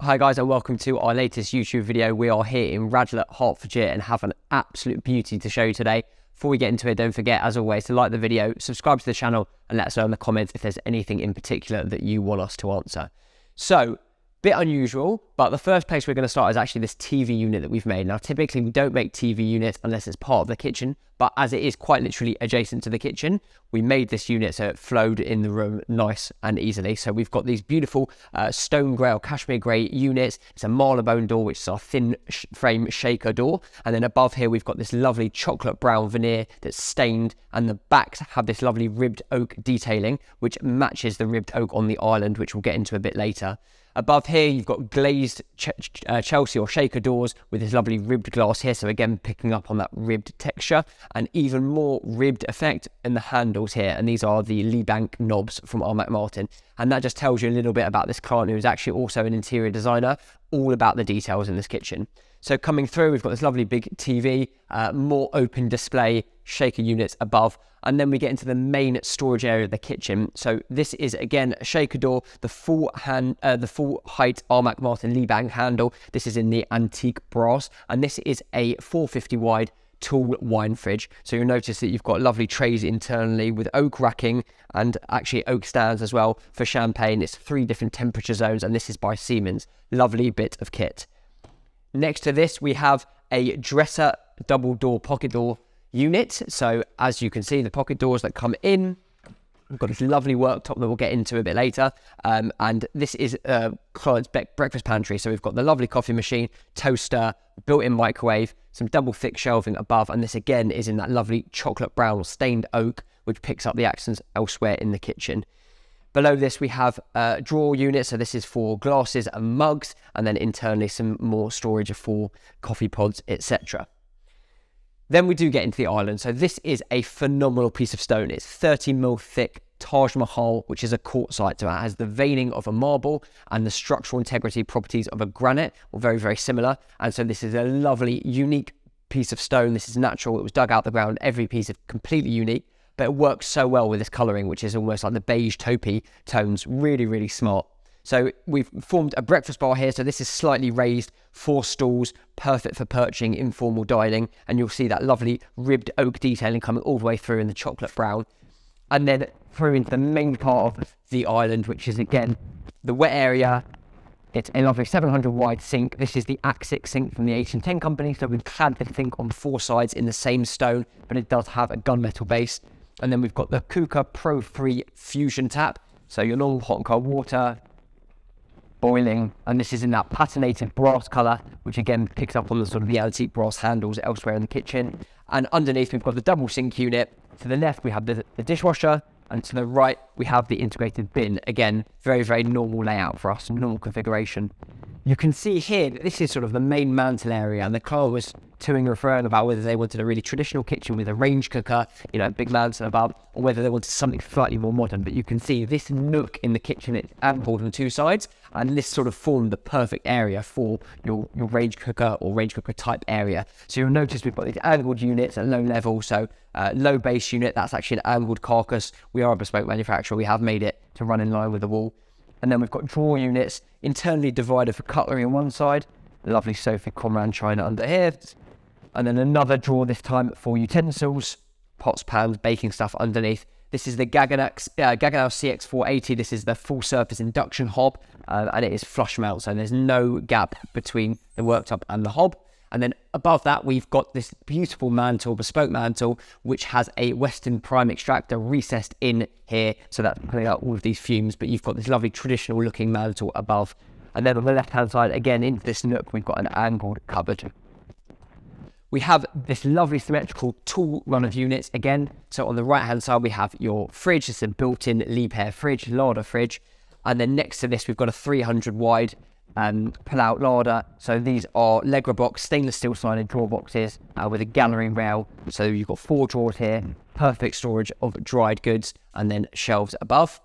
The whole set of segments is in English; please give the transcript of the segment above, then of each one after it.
Hi guys, and welcome to our latest YouTube video. We are here in Radlett, Hertfordshire, and have an absolute beauty to show you today. Before we get into it, don't forget, as always, to like the video, subscribe to the channel, and let us know in the comments if there's anything in particular that you want us to answer. So, bit unusual, but the first place we're going to start is actually this TV unit that we've made. Now, typically we don't make TV units unless it's part of the kitchen, but as it is quite literally adjacent to the kitchen, we made this unit so it flowed in the room nice and easily. So we've got these beautiful stone grey or cashmere grey units. It's a marlebone door, which is our thin frame shaker door. And then above here, we've got this lovely chocolate brown veneer that's stained, and the backs have this lovely ribbed oak detailing, which matches the ribbed oak on the island, which we'll get into a bit later. Above here, you've got glazed Chelsea or shaker doors with this lovely ribbed glass here. So again, picking up on that ribbed texture, and even more ribbed effect in the handles here. And these are the Lee Bank knobs from R. Martin. And that just tells you a little bit about this client, who is actually also an interior designer, all about the details in this kitchen. So coming through, we've got this lovely big TV, more open display, shaker units above, and then we get into the main storage area of the kitchen. So this is again a shaker door, the full height R. Martin Lee Bank handle. This is in the antique brass, and this is a 450 wide tall wine fridge. So you'll notice that you've got lovely trays internally with oak racking and actually oak stands as well for champagne. It's 3 different temperature zones, and this is by Siemens. Lovely bit of kit. Next to this, we have a dresser double door pocket door unit. So as you can see, the pocket doors that come in, we've got this lovely worktop that we'll get into a bit later. And this is client's breakfast pantry. So we've got the lovely coffee machine, toaster, built-in microwave, some double thick shelving above. And this again is in that lovely chocolate brown or stained oak, which picks up the accents elsewhere in the kitchen. Below this, we have a drawer unit. So this is for glasses and mugs, and then internally some more storage for coffee pods, etc. Then we do get into the island. So this is a phenomenal piece of stone. It's 30mm thick Taj Mahal, which is a quartzite. So it has the veining of a marble and the structural integrity properties of a granite, or very, very similar. And so this is a lovely, unique piece of stone. This is natural. It was dug out the ground. Every piece is completely unique, but it works so well with this colouring, which is almost like the beige taupey tones. Really, really smart. So we've formed a breakfast bar here. So this is slightly raised, 4 stools, perfect for perching, informal dining. And you'll see that lovely ribbed oak detailing coming all the way through in the chocolate brown. And then through into the main part of the island, which is again, the wet area. It's a lovely 700 wide sink. This is the Axis sink from the 1810 company. So we've clad the sink on 4 sides in the same stone, but it does have a gunmetal base. And then we've got the Kuka Pro 3 Fusion tap. So your normal hot and cold water, boiling, and this is in that patinated brass colour, which again picks up on the sort of the antique brass handles elsewhere in the kitchen. And underneath, we've got the double sink unit. To the left, we have the dishwasher, and to the right, we have the integrated bin. Again, very, very normal layout for us, normal configuration. You can see here that this is sort of the main mantle area, and the client was toing and froing about whether they wanted a really traditional kitchen with a range cooker, you know, big mantle above, or whether they wanted something slightly more modern. But you can see this nook in the kitchen, it's ample on 2 sides, and this sort of formed the perfect area for your range cooker or range cooker type area. So you'll notice we've got these angled units at low level. So low base unit, that's actually an angled carcass. We are a bespoke manufacturer. We have made it to run in line with the wall. And then we've got drawer units internally divided for cutlery on one side, lovely Sophie Comran china under here, and then another drawer this time for utensils, pots, pans, baking stuff underneath. This is the Gaggenau CX480. This is the full surface induction hob, and it is flush mount, so there's no gap between the worktop and the hob. And then above that, we've got this beautiful mantle, bespoke mantle, which has a Western prime extractor recessed in here. So that's pulling out all of these fumes, but you've got this lovely traditional looking mantle above. And then on the left-hand side, again, into this nook, we've got an angled cupboard. We have this lovely symmetrical tool run of units again. So on the right-hand side, we have your fridge. It's a built-in Liebherr fridge, larder fridge. And then next to this, we've got a 300 wide pull-out larder. So these are Legra box stainless steel sided drawer boxes with a gallery rail. So you've got 4 drawers here, perfect storage of dried goods, and then shelves above.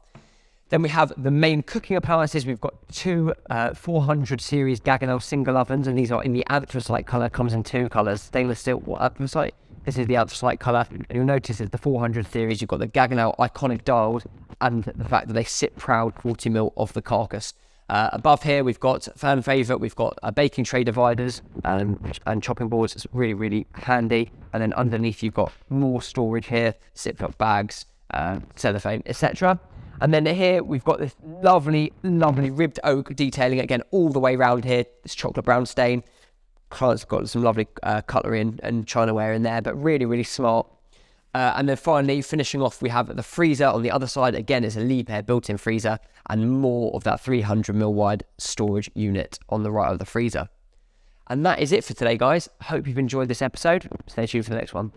Then we have the main cooking appliances. We've got 2 400 series Gaggenau single ovens, and these are in the anthracite colour. Comes in 2 colours, stainless steel or anthracite. This is the anthracite colour, and you'll notice it's the 400 series. You've got the Gaggenau iconic dials, and the fact that they sit proud 40mm off the carcass. Above here, we've got fan favourite, we've got baking tray dividers and chopping boards. It's really, really handy. And then underneath, you've got more storage here, Ziploc bags, cellophane, etc. And then here, we've got this lovely, lovely ribbed oak detailing, again, all the way around here. This chocolate brown stain. Client's got some lovely cutlery and chinaware in there, but really, really smart. And then finally, finishing off, we have the freezer on the other side. Again, it's a Liebherr built-in freezer and more of that 300mm wide storage unit on the right of the freezer. And that is it for today, guys. Hope you've enjoyed this episode. Stay tuned for the next one.